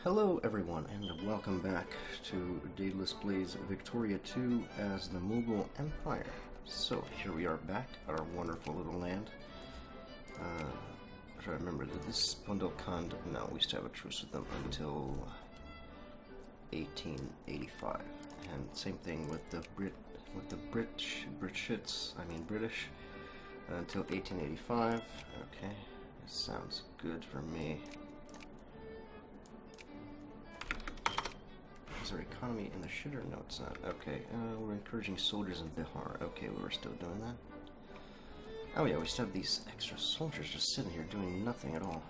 Hello everyone, and welcome back to Dedalusplays Victoria 2 as the Mughal Empire. So, here we are back at our wonderful little land. I'm trying to remember, did this Bundelkhand... No, we used to have a truce with them until 1885. And same thing with the British, until 1885. Okay, this sounds good for me. Is our economy in the shitter? No, it's not. Okay, we're encouraging soldiers in Bihar. Okay, we were still doing that. Oh yeah, we still have these extra soldiers just sitting here doing nothing at all.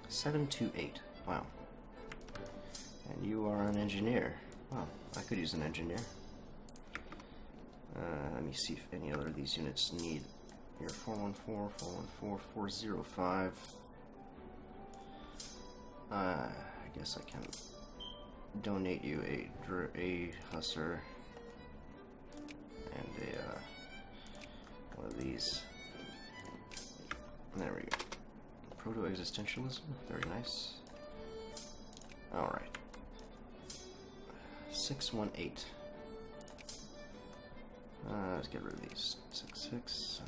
728. Wow. And you are an engineer. Wow, I could use an engineer. Let me see if any other of these units need. Here, 414, 414, 405. I guess I can donate you a hussar and a one of these. There we go. Proto-existentialism, very nice. All right. 618. Let's get rid of these. 66,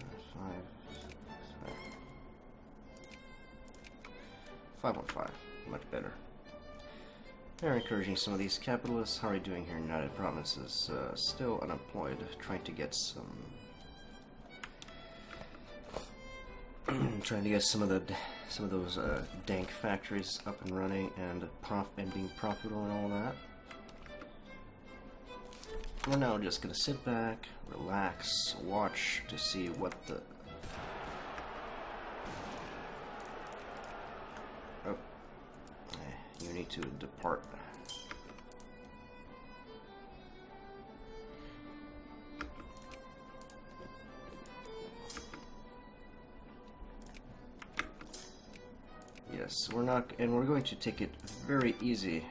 515. Much better. They're encouraging some of these capitalists. How are we doing here in United Provinces? Still unemployed, trying to get some... trying to get some of those dank factories up and running and being profitable and all that. We're now just gonna sit back, relax, watch to see what the... You need to depart. Yes, we're going to take it very easy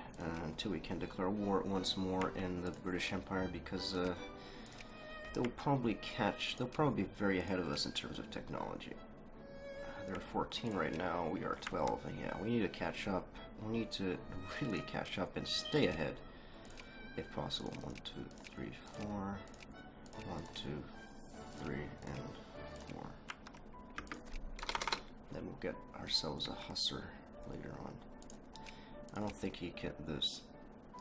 until we can declare war once more in the British Empire, because they'll probably be very ahead of us in terms of technology. They're 14 right now, we are 12, and yeah, we need to catch up. We need to really catch up and stay ahead, if possible. 1, 2, 3, 4. 1, 2, 3, and 4. Then we'll get ourselves a hussar later on. I don't think he can...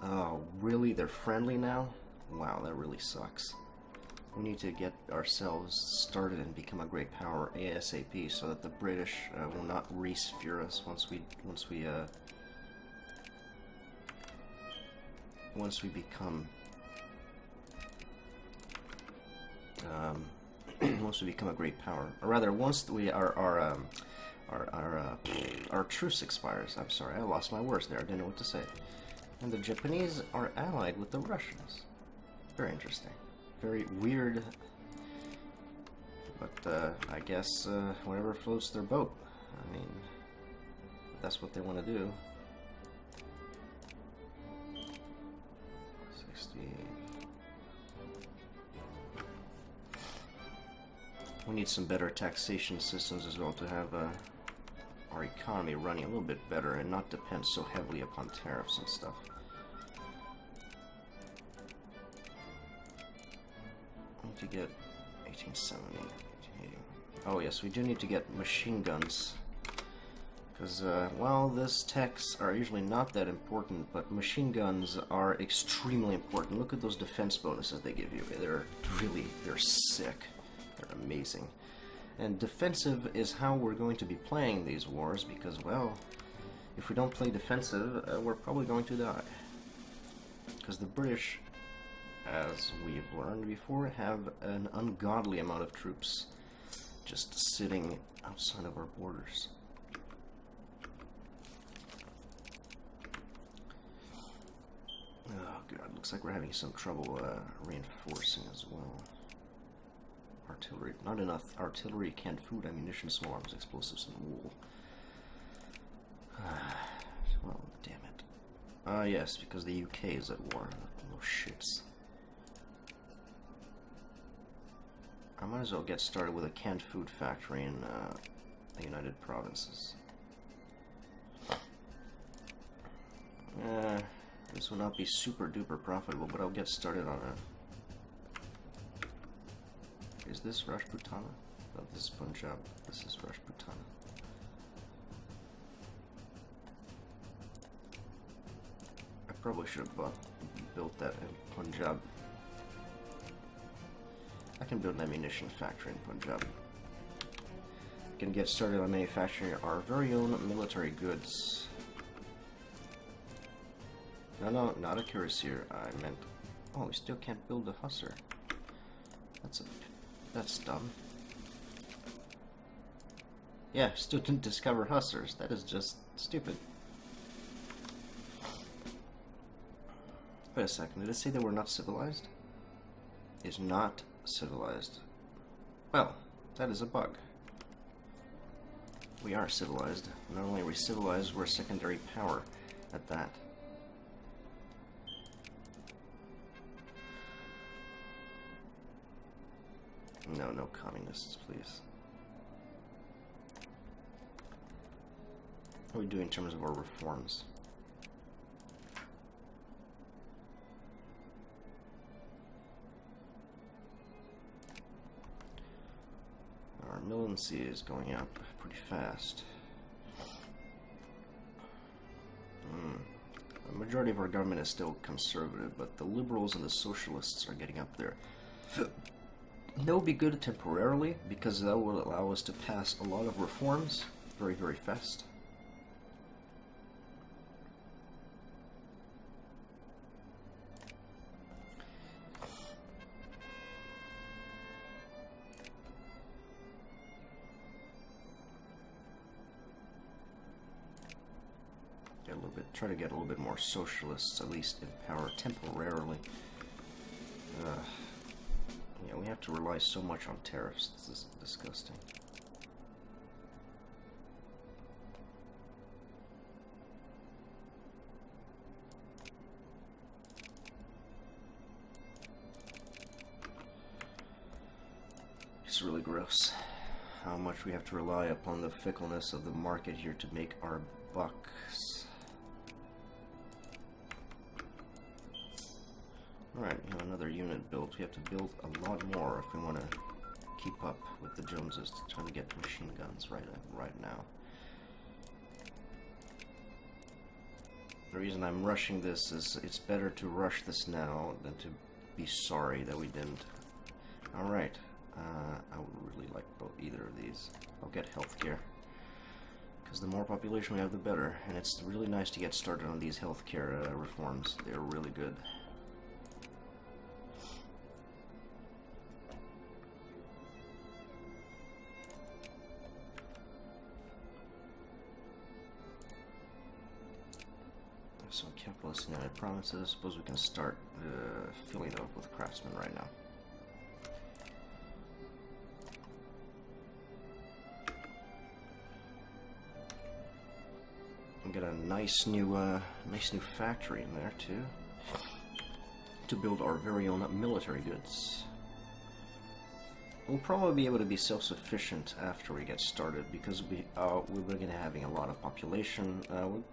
Oh, really? They're friendly now? Wow, that really sucks. We need to get ourselves started and become a great power ASAP, so that the British will not re-sphere us once we become once we become a great power, or rather, once we our truce expires. I'm sorry, I lost my words there. I didn't know what to say. And the Japanese are allied with the Russians. Very interesting. Very weird, but I guess whatever floats their boat. I mean, that's what they want to do. 60. We need some better taxation systems as well to have our economy running a little bit better and not depend so heavily upon tariffs and stuff. To get 1870, 1880. Oh yes, we do need to get machine guns, because while these techs are usually not that important, but machine guns are extremely important. Look at those defense bonuses they give you. They're sick. They're amazing. And defensive is how we're going to be playing these wars, because, well, if we don't play defensive, we're probably going to die. Because the British, as we've learned before, have an ungodly amount of troops just sitting outside of our borders. Oh god, looks like we're having some trouble reinforcing as well. Artillery, not enough artillery, canned food, ammunition, small arms, explosives, and wool. Well, damn it. Yes, because the UK is at war. No shits. I might as well get started with a canned food factory in the United Provinces. This will not be super duper profitable, but I'll get started on it. Is this Rajputana? No, this is Punjab. This is Rajputana. I probably should have built that in Punjab. I can build an ammunition factory in Punjab. We can get started on manufacturing our very own military goods. No, not a cuirassier. I meant... Oh, we still can't build a hussar. That's dumb. Yeah, still didn't discover hussars. That is just stupid. Wait a second, did it say that we're not civilized? Is not civilized. Well, that is a bug. We are civilized. Not only are we civilized, we're a secondary power at that. No, no communists, please. What do we do in terms of our reforms? Our militancy is going up pretty fast. The majority of our government is still conservative, but the liberals and the socialists are getting up there. That will be good temporarily, because that will allow us to pass a lot of reforms very, very fast. Try to get a little bit more socialists, at least in power temporarily. Yeah, we have to rely so much on tariffs. This is disgusting. It's really gross how much we have to rely upon the fickleness of the market here to make our bucks. Alright, we have another unit built. We have to build a lot more if we want to keep up with the Joneses, trying to get machine guns right now. The reason I'm rushing this is it's better to rush this now than to be sorry that we didn't. Alright, I would really like either of these. I'll get healthcare, because the more population we have, the better. And it's really nice to get started on these healthcare reforms. They're really good. So capitalist United Provinces. I suppose we can start filling it up with craftsmen right now. We get a nice new factory in there too, to build our very own military goods. We'll probably be able to be self-sufficient after we get started, because we're going to be having a lot of population.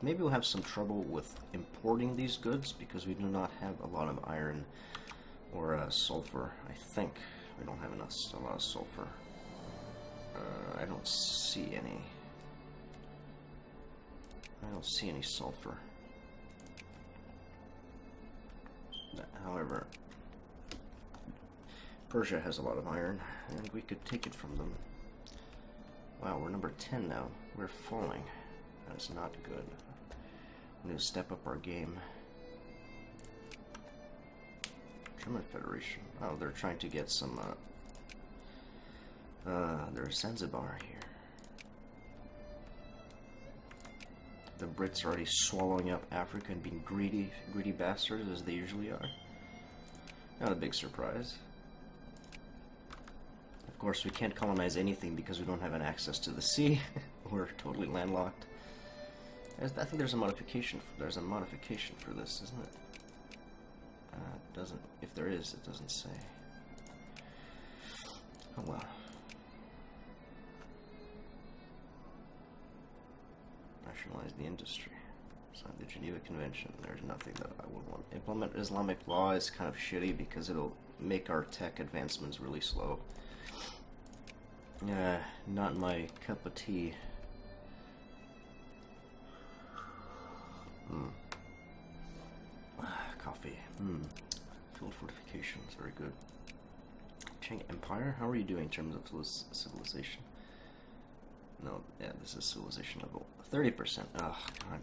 Maybe we'll have some trouble with importing these goods, because we do not have a lot of iron or sulfur. I think we don't have a lot of sulfur. I don't see any. I don't see any sulfur. However, Persia has a lot of iron, and we could take it from them. Wow, we're number 10 now. We're falling. That is not good. We need to step up our game. German Federation. Oh, they're trying to get some, there's Zanzibar here. The Brits are already swallowing up Africa and being greedy bastards, as they usually are. Not a big surprise. Of course, we can't colonize anything because we don't have an access to the sea. We're totally landlocked. I think there's a modification. There's a modification for this, isn't it? It doesn't. If there is, it doesn't say. Oh well. Nationalize the industry. Sign the Geneva Convention. There's nothing that I would want. Implement Islamic law is kind of shitty because it'll make our tech advancements really slow. Not my cup of tea. Coffee. Field fortifications, very good. Chang Empire, how are you doing in terms of civilization? No, yeah, this is civilization level 30%. Oh god,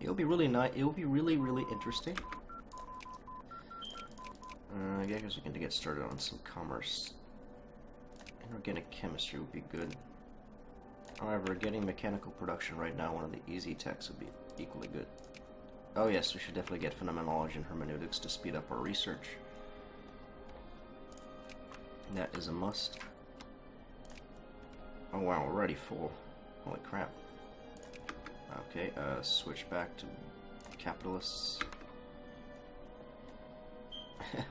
it'll be really nice. It'll be really interesting. I guess we're going to get started on some commerce. Inorganic chemistry would be good. However, getting mechanical production right now, one of the easy techs, would be equally good. Oh yes, we should definitely get phenomenology and hermeneutics to speed up our research. That is a must. Oh wow, we're already full. Holy crap. Okay, switch back to capitalists.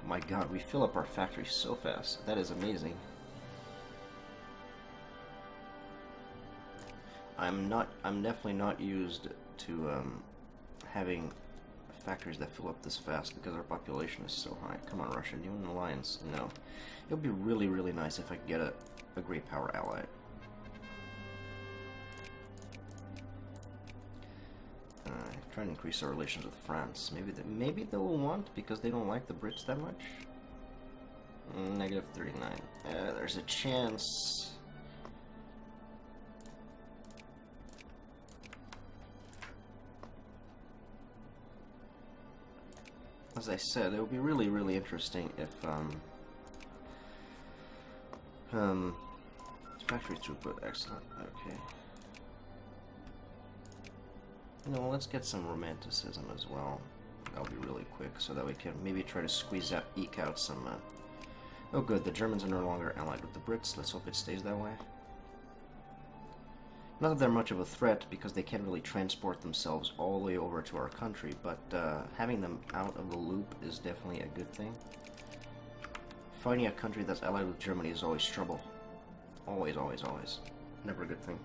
My god, we fill up our factory so fast. That is amazing. I'm definitely not used to having factories that fill up this fast because our population is so high. Come on, Russia, you in an alliance? No. It would be really nice if I could get a great power ally. Trying to increase our relations with France. Maybe they will want because they don't like the Brits that much. Negative 39. There's a chance. As I said, it would be really interesting if factory throughput, excellent. Okay. You know, let's get some romanticism as well. That'll be really quick, so that we can maybe try to eke out some. Oh, good. The Germans are no longer allied with the Brits. Let's hope it stays that way. Not that they're much of a threat, because they can't really transport themselves all the way over to our country, but having them out of the loop is definitely a good thing. Finding a country that's allied with Germany is always trouble. Always. Never a good thing.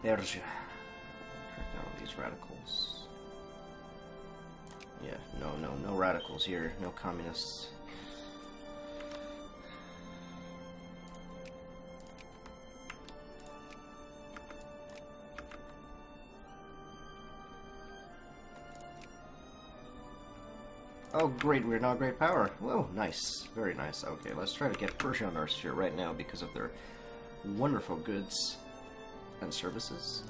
There's you. Crack down on these radicals. Yeah, no radicals here. No communists. Oh great, we're now great power. Whoa, nice. Very nice. Okay, let's try to get Persia on our sphere right now because of their wonderful goods and services.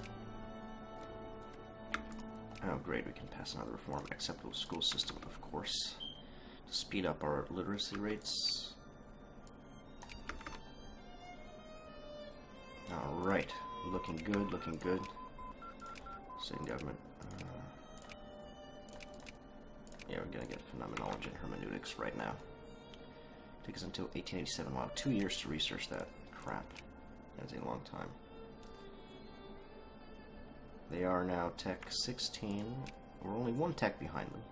Oh great, we can pass another reform. Acceptable school system, of course. To speed up our literacy rates. Alright, looking good. State government. Yeah, we're gonna get phenomenology and hermeneutics right now. Takes us until 1887. Wow, 2 years to research that. Crap. That's a long time. They are now tech 16. We're only one tech behind them.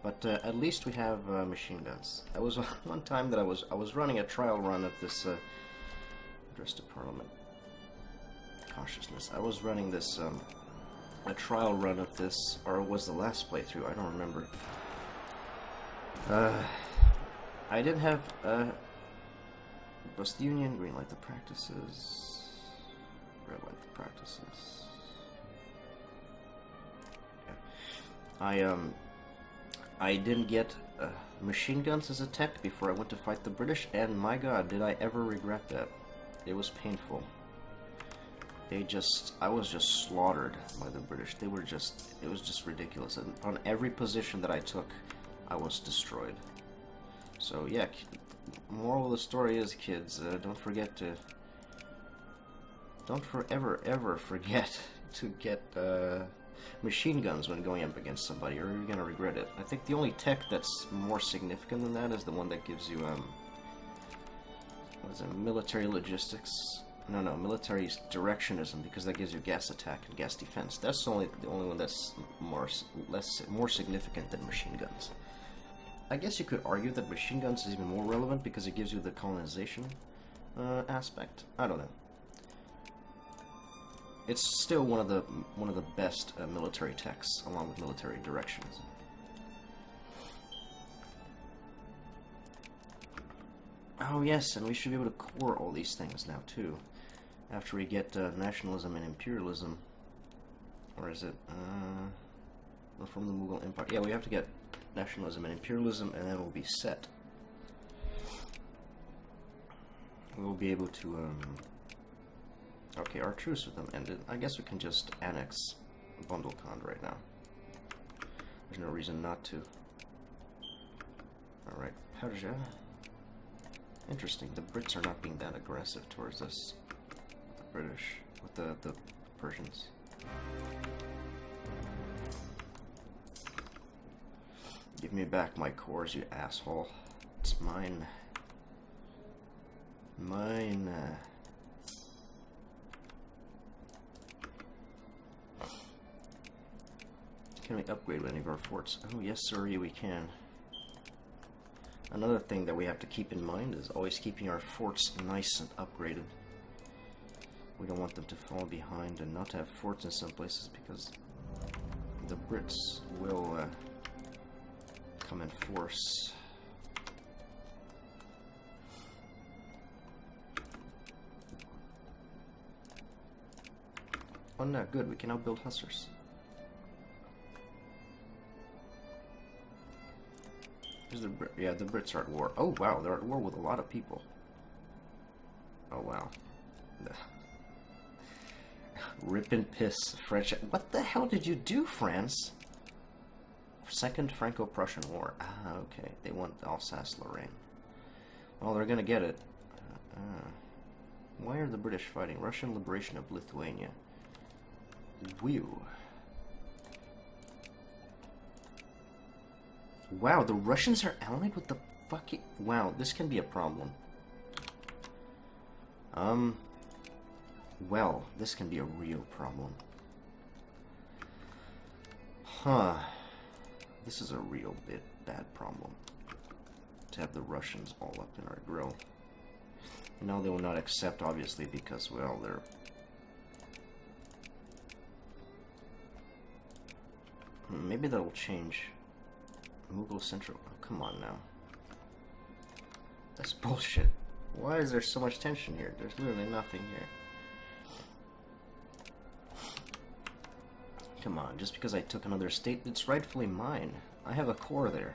But at least we have machine guns. That was one time that I was running a trial run of this address to Parliament. Cautiousness. I was running this a trial run of this, or was the last playthrough? I don't remember. I didn't have bust the Union, green light the practices, red light the practices. Okay. I didn't get machine guns as a tech before I went to fight the British, and my god, did I ever regret that. It was painful. I was just slaughtered by the British. It was just ridiculous. And on every position that I took, I was destroyed. So yeah, moral of the story is, kids, don't ever forget to get machine guns when going up against somebody, or you're gonna regret it. I think the only tech that's more significant than that is the one that gives you, what is it, military logistics? No, military directionism, because that gives you gas attack and gas defense. That's the only one that's more significant than machine guns. I guess you could argue that machine guns is even more relevant because it gives you the colonization aspect. I don't know. It's still one of the best military techs, along with military directions. Oh yes, and we should be able to core all these things now too, after we get nationalism and imperialism. Or is it from the Mughal Empire? Yeah, we have to get nationalism and imperialism, and then we'll be set. We will be able to. Okay, our truce with them ended. I guess we can just annex Bundelkhand right now. There's no reason not to. Alright, Persia. Interesting, the Brits are not being that aggressive towards us. The British, with the Persians. Give me back my cores, you asshole. It's mine. Mine. Can we upgrade any of our forts? Oh, yes, sir, we can. Another thing that we have to keep in mind is always keeping our forts nice and upgraded. We don't want them to fall behind and not have forts in some places because the Brits will come in force. Oh no, good, we can now build hussars. Yeah, the Brits are at war. Oh wow, they're at war with a lot of people. Oh wow. Rip and piss, French. What the hell did you do, France? Second Franco-Prussian War. Ah, okay. They want Alsace-Lorraine. Well, they're gonna get it. Why are the British fighting? Russian liberation of Lithuania. Whew. Wow, the Russians are allied with the fucking... Wow, this can be a problem. Well, this can be a real problem. Huh. This is a real bad problem. To have the Russians all up in our grill. No, they will not accept, obviously, because, well, they're... Maybe that will change. Mughal Central. Oh, come on now. That's bullshit. Why is there so much tension here? There's literally nothing here. Come on, just because I took another state, it's rightfully mine. I have a core there,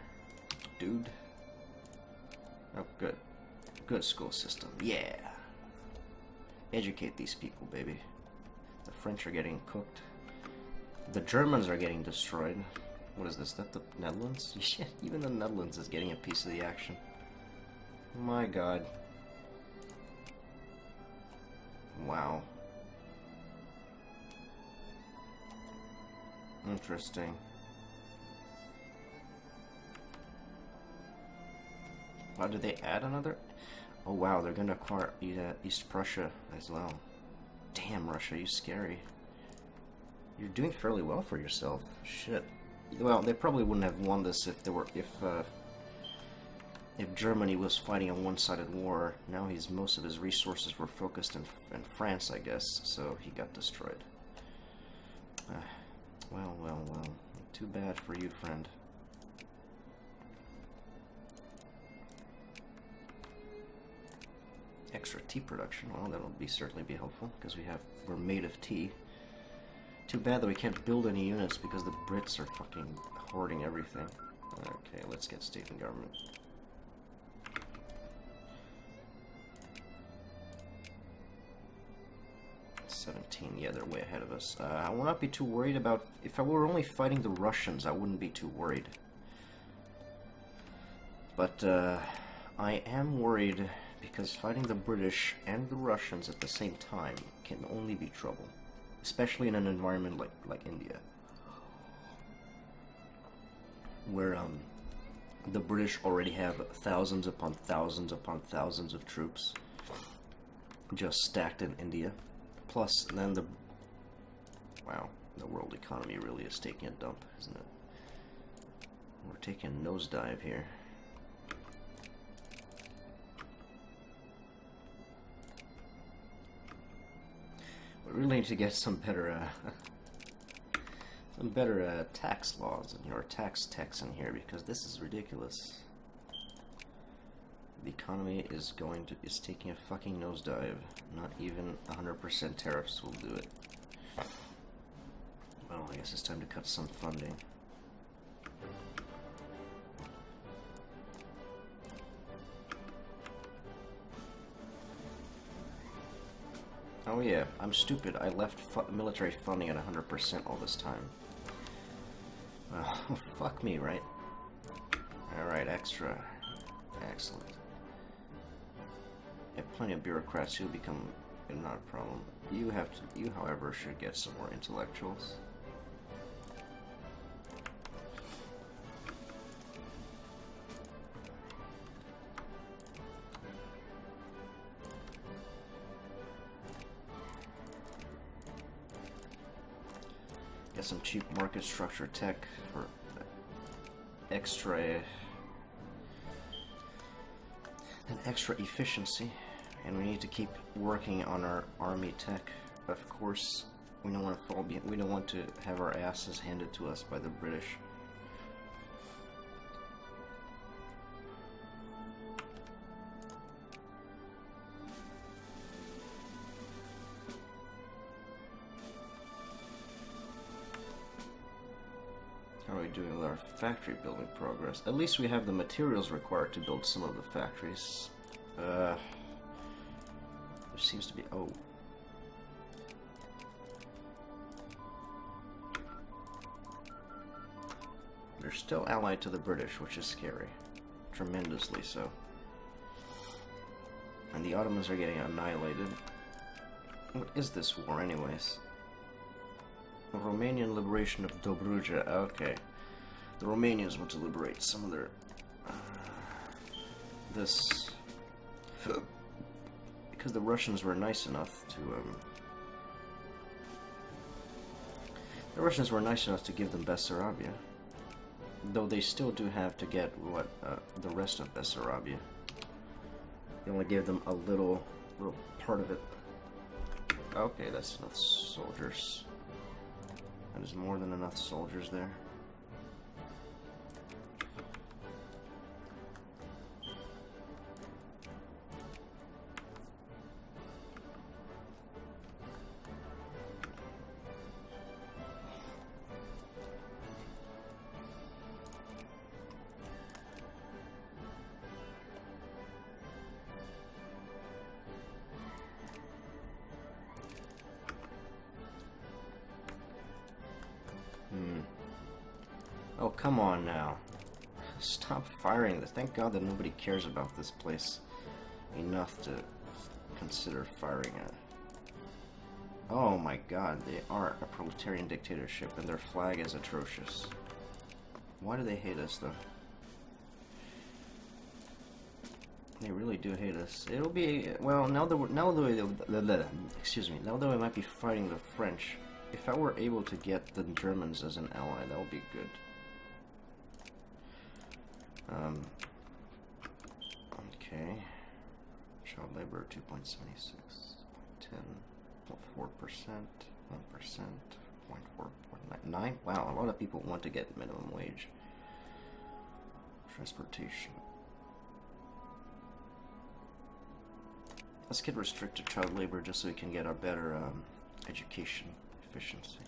dude. Oh, good. Good school system. Yeah. Educate these people, baby. The French are getting cooked. The Germans are getting destroyed. What is this? That the Netherlands? Yeah, even the Netherlands is getting a piece of the action. My god. Wow. Interesting. Wow, did they add another? Oh wow, they're gonna acquire East Prussia as well. Damn, Russia, you scary. You're doing fairly well for yourself. Shit. Well, they probably wouldn't have won this if Germany was fighting a one-sided war. Now most of his resources were focused in France, I guess, so he got destroyed. Well. Too bad for you, friend. Extra tea production. Well, that'll certainly be helpful because we're made of tea. Too bad that we can't build any units because the Brits are fucking hoarding everything. Okay, let's get state and government. Yeah, they're way ahead of us. I will not be too worried about... If I were only fighting the Russians, I wouldn't be too worried. But I am worried because fighting the British and the Russians at the same time can only be trouble. Especially in an environment like India. Where the British already have thousands upon thousands upon thousands of troops just stacked in India. Plus, then the world economy really is taking a dump, isn't it? We're taking a nosedive here. really need to get some better tax laws in here, or tax in here, because this is ridiculous. The economy is taking a fucking nosedive. Not even 100% tariffs will do it. Well, I guess it's time to cut some funding. Oh yeah, I'm stupid. I left military funding at 100% all this time. Well, fuck me, right? Alright, extra. Excellent. You have plenty of bureaucrats who become not a problem. You, however, should get some more intellectuals. Get some cheap market structure tech for extra efficiency, and we need to keep working on our army tech. Of course, we don't want to fall behind. We don't want to have our asses handed to us by the British. How are we doing with our factory building progress? At least we have the materials required to build some of the factories. There seems to be... oh. They're still allied to the British, which is scary. Tremendously so. And the Ottomans are getting annihilated. What is this war, anyways? The Romanian liberation of Dobruja. Okay. The Romanians want to liberate some of their... this... because the Russians were nice enough to, the Russians were nice enough to give them Bessarabia. Though they still do have to get, what, the rest of Bessarabia. They only gave them a little part of it. Okay, that's enough soldiers. That is more than enough soldiers there. Oh, come on now. Stop firing this. Thank God that nobody cares about this place enough to consider firing it. Oh my God, they are a proletarian dictatorship and their flag is atrocious. Why do they hate us though? They really do hate us. It'll be, well, now that we might be fighting the French, if I were able to get the Germans as an ally, that would be good. Okay. Child labor 2.76, 10, 4%, 1%, 0.4, 0.9. Wow, a lot of people want to get minimum wage. Transportation. Let's get restricted child labor just so we can get a better education efficiency.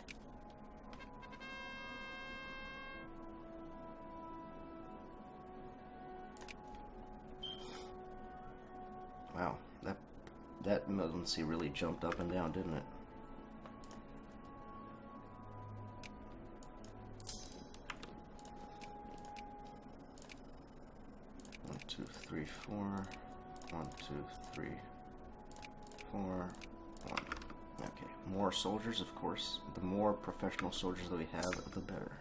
Wow, that militancy really jumped up and down, didn't it? One, two, three, 4. 1, 2, 3, 4, 1. Okay, more soldiers, of course. The more professional soldiers that we have, the better.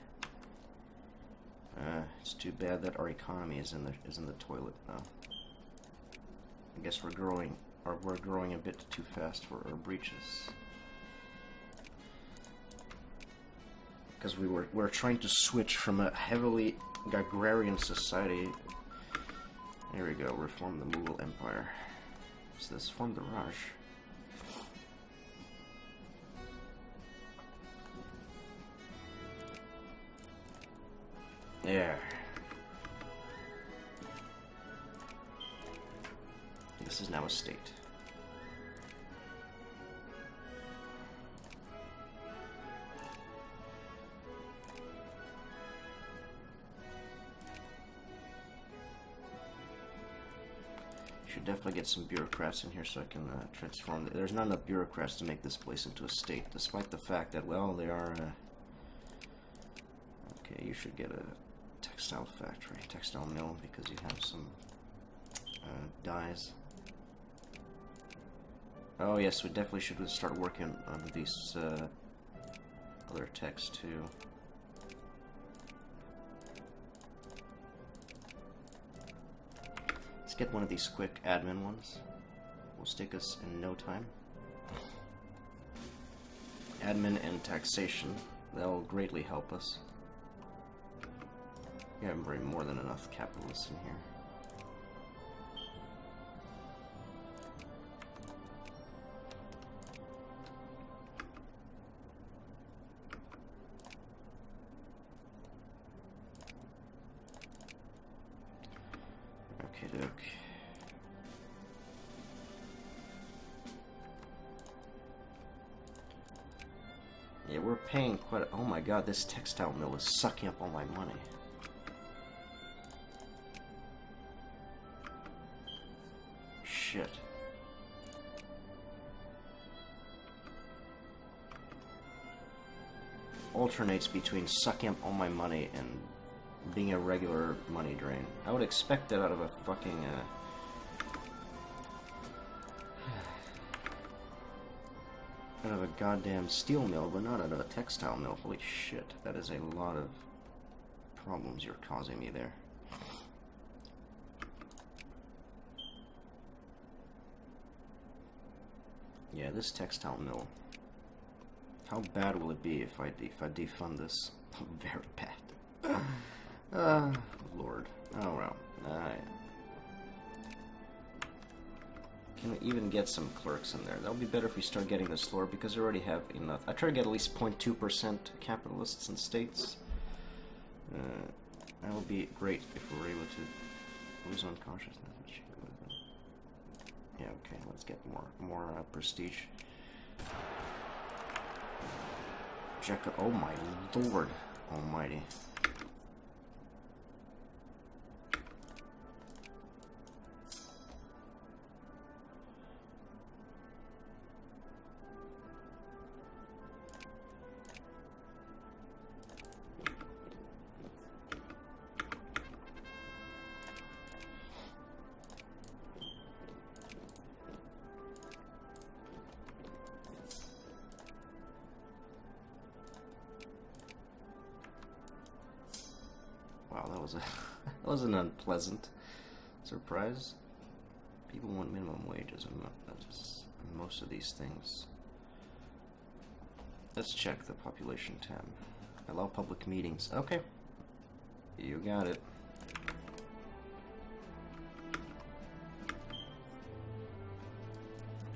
It's too bad that our economy is in the toilet now. I guess we're growing a bit too fast for our breaches. Because we're trying to switch from a heavily agrarian society. Here we go, reform the Mughal Empire. What's this? Form the Raj. There. This is now a state. Should definitely get some bureaucrats in here so I can transform. There's not enough bureaucrats to make this place into a state, despite the fact that, well, they are. Okay, you should get a textile factory, textile mill, because you have some dyes. Oh yes, we definitely should start working on these other techs too. Let's get one of these quick admin ones. Will take us in no time. Admin and taxation. That'll greatly help us. We have more than enough capitalists in here. Yeah, we're paying quite. Oh my god, this textile mill is sucking up all my money. Shit. Alternates between sucking up all my money and being a regular money drain. I would expect that out of a fucking out of a goddamn steel mill, but not out of a textile mill. Holy shit, that is a lot of problems you're causing me there. Yeah, this textile mill. How bad will it be if I defund this? Very bad. Lord. Oh well. Alright. Can we even get some clerks in there? That'll be better if we start getting this floor, because we already have enough. I try to get at least 0.2% capitalists in states. That would be great if we were able to lose unconsciousness. Yeah, okay, let's get more prestige. Check. Oh my lord almighty. Wow, that was an unpleasant surprise. People want minimum wages on most of these things. Let's check the population tab. Allow public meetings. Okay. You got it.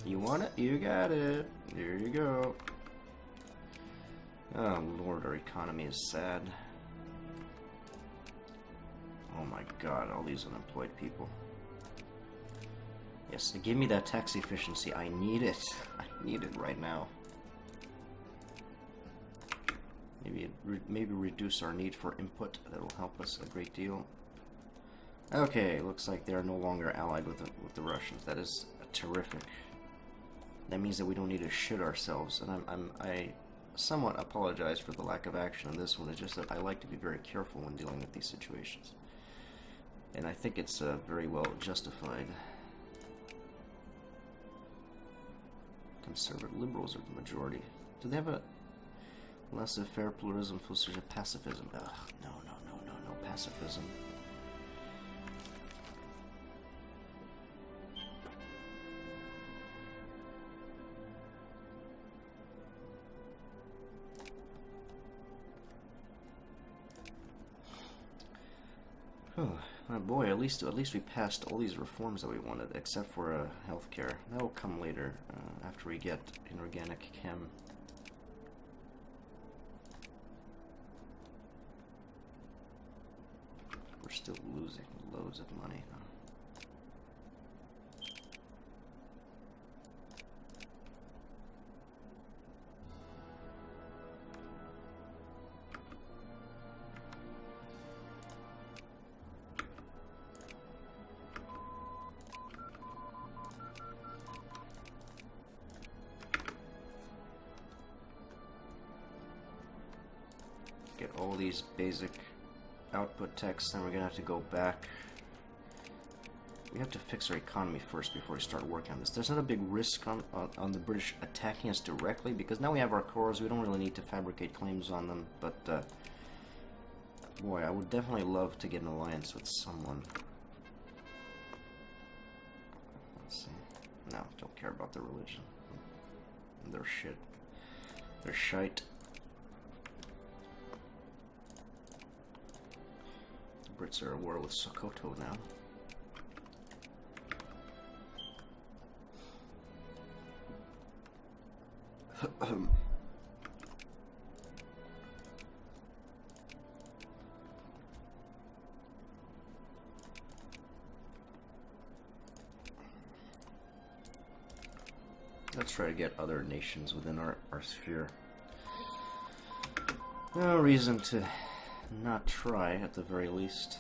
You want it? You got it. There you go. Oh lord, our economy is sad. Oh my god, all these unemployed people. Yes, give me that tax efficiency. I need it. I need it right now. Maybe reduce our need for input. That'll help us a great deal. Okay, looks like they are no longer allied with the Russians. That is terrific. That means that we don't need to shit ourselves. And I somewhat apologize for the lack of action on this one. It's just that I like to be very careful when dealing with these situations. And I think it's very well justified. Conservative liberals are the majority. Do they have a laissez-faire pluralism, full pacifism? Ugh, no, pacifism. Oh boy, at least we passed all these reforms that we wanted, except for healthcare. That will come later, after we get inorganic chem. still losing loads of money. Get all these basic output texts, then we're gonna have to go back. We have to fix our economy first before we start working on this. There's not a big risk on the British attacking us directly, because now we have our cores, we don't really need to fabricate claims on them, but boy, I would definitely love to get an alliance with someone. Let's see. No, don't care about their religion. They're shit. They're shite. Brits are at war with Sokoto now. Let's try to get other nations within our sphere. No reason to not try, at the very least.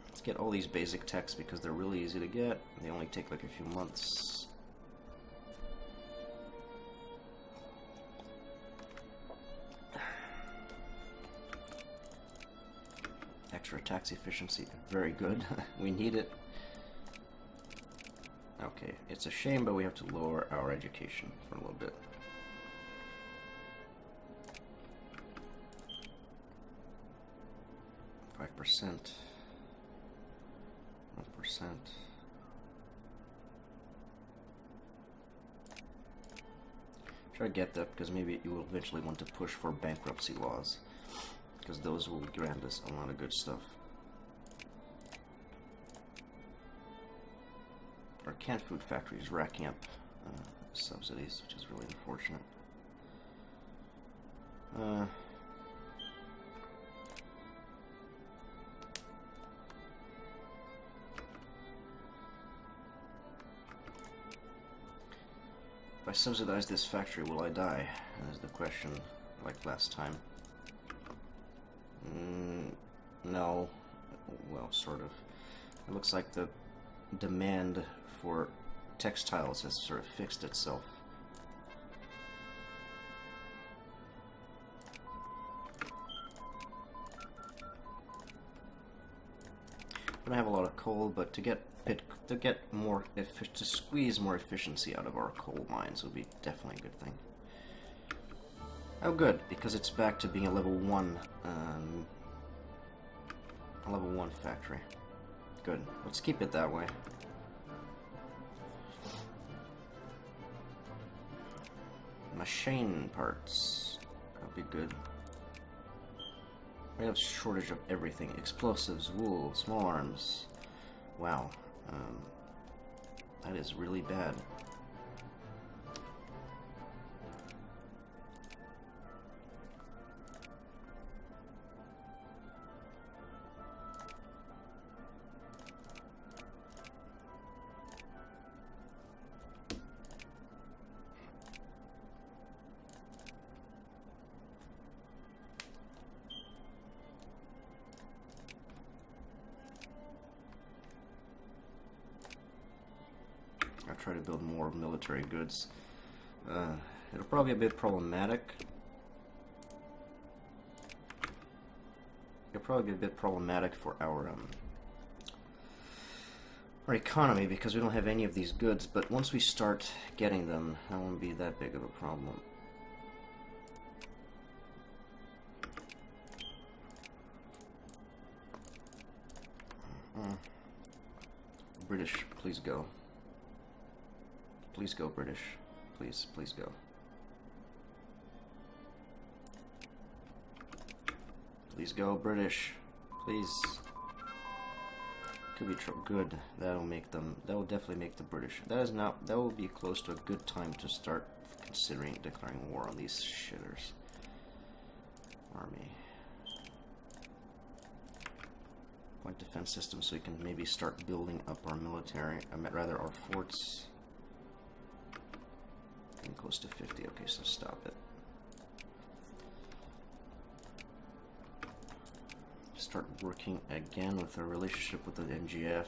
Let's get all these basic texts because they're really easy to get. They only take like a few months. Extra tax efficiency, very good. We need it. Okay, it's a shame, but we have to lower our education for a little bit. %, 1%. Try to get that because maybe you will eventually want to push for bankruptcy laws, because those will grant us a lot of good stuff. Our canned food factory is racking up subsidies, which is really unfortunate. If I subsidize this factory, will I die? Is the question, like last time. No. Well, sort of. It looks like the demand for textiles has sort of fixed itself. We don't have a lot of coal, but to squeeze more efficiency out of our coal mines would be definitely a good thing. Oh, good, because it's back to being a level 1 factory. Good. Let's keep it that way. Machine parts. That'll be good. We have a shortage of everything. Explosives, wool, small arms. Wow. That is really bad. I'll try to build more military goods. It'll probably be a bit problematic. It'll probably be a bit problematic for our economy because we don't have any of these goods, but once we start getting them, that won't be that big of a problem. British, please go. Please go, British. Please, please go. Please go, British. Please. could be good. That'll make them. That will definitely make the British. That is not. That will be close to a good time to start considering declaring war on these shitters. Army. Point defense system, so we can maybe start building up our military. Rather, our forts. Getting close to 50. Okay, so stop it. Start working again with our relationship with the MGF,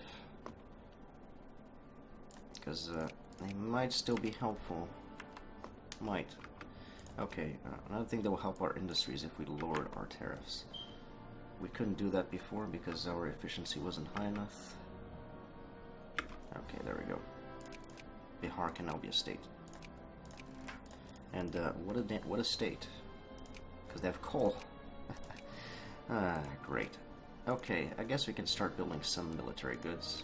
because they might still be helpful. Might. Okay, another thing that will help our industries if we lowered our tariffs. We couldn't do that before because our efficiency wasn't high enough. Okay, there we go. Bihar can now be a state. And what a state? Because they have coal. Ah, great. Okay, I guess we can start building some military goods.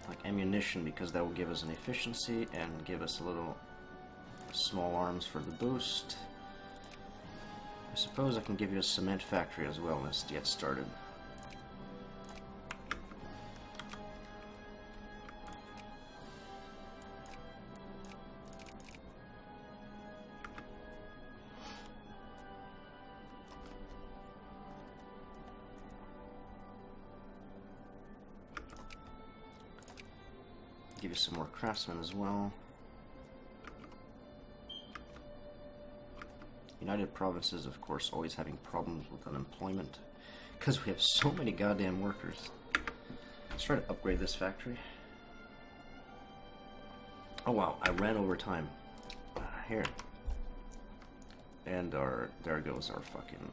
Like ammunition, because that will give us an efficiency and give us a little small arms for the boost. I suppose I can give you a cement factory as well. Let's get started. Give you some more craftsmen as well. United Provinces, of course, always having problems with unemployment because we have so many goddamn workers. Let's try to upgrade this factory. Oh wow, I ran over time. Here. And there goes our fucking...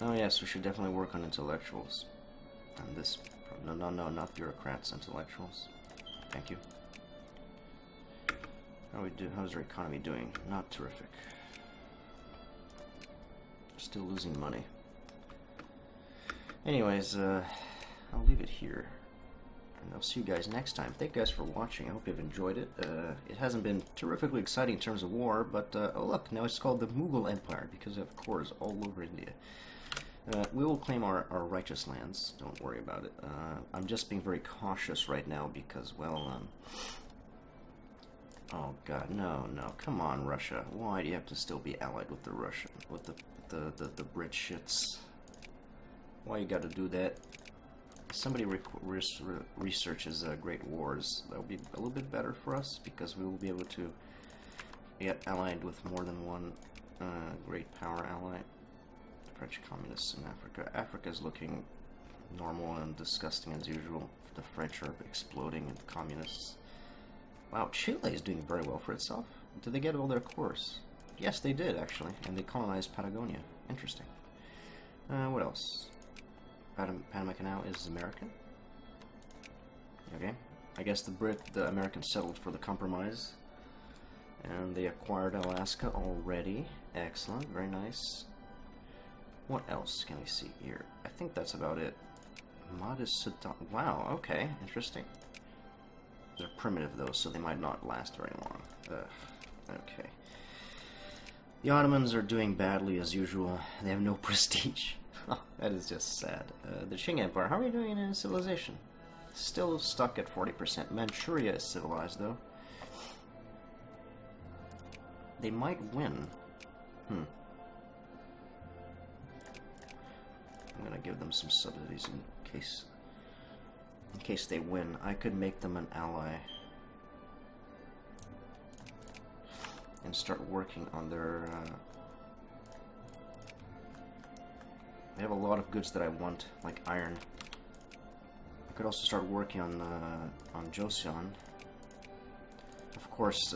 Oh yes, we should definitely work on intellectuals. And this... No, not bureaucrats, intellectuals. Thank you. How's our economy doing? Not terrific. Still losing money. Anyways, I'll leave it here. And I'll see you guys next time. Thank you guys for watching. I hope you've enjoyed it. It hasn't been terrifically exciting in terms of war, but oh look, now it's called the Mughal Empire because of course all over India. We will claim our righteous lands. Don't worry about it. I'm just being very cautious right now because, well, oh god, no, come on, Russia. Why do you have to still be allied with the Russian, with the Brit shits? Why you gotta do that? Somebody researches Great Wars. That will be a little bit better for us because we will be able to get allied with more than one great power ally. French communists in Africa. Africa is looking normal and disgusting as usual. The French are exploding and the communists. Wow, Chile is doing very well for itself. Did they get all their cores? Yes, they did, actually. And they colonized Patagonia. Interesting. What else? Panama Canal is American. Okay. I guess the Americans settled for the compromise. And they acquired Alaska already. Excellent. Very nice. What else can we see here? I think that's about it. Wow, okay. Interesting. They're primitive, though, so they might not last very long. Ugh. Okay. The Ottomans are doing badly as usual. They have no prestige. Oh, that is just sad. The Qing Empire, how are you doing in civilization? Still stuck at 40%. Manchuria is civilized, though. They might win. I'm gonna give them some subsidies in case they win. I could make them an ally and start working on their they have a lot of goods that I want, like iron. I could also start working on Joseon. Of course,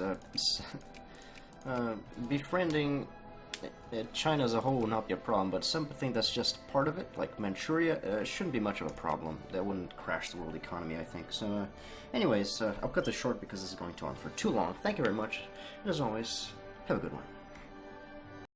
befriending China as a whole will not be a problem, but something that's just part of it, like Manchuria, shouldn't be much of a problem. That wouldn't crash the world economy, I think. So, anyways, I'll cut this short because this is going on for too long. Thank you very much, and as always, have a good one.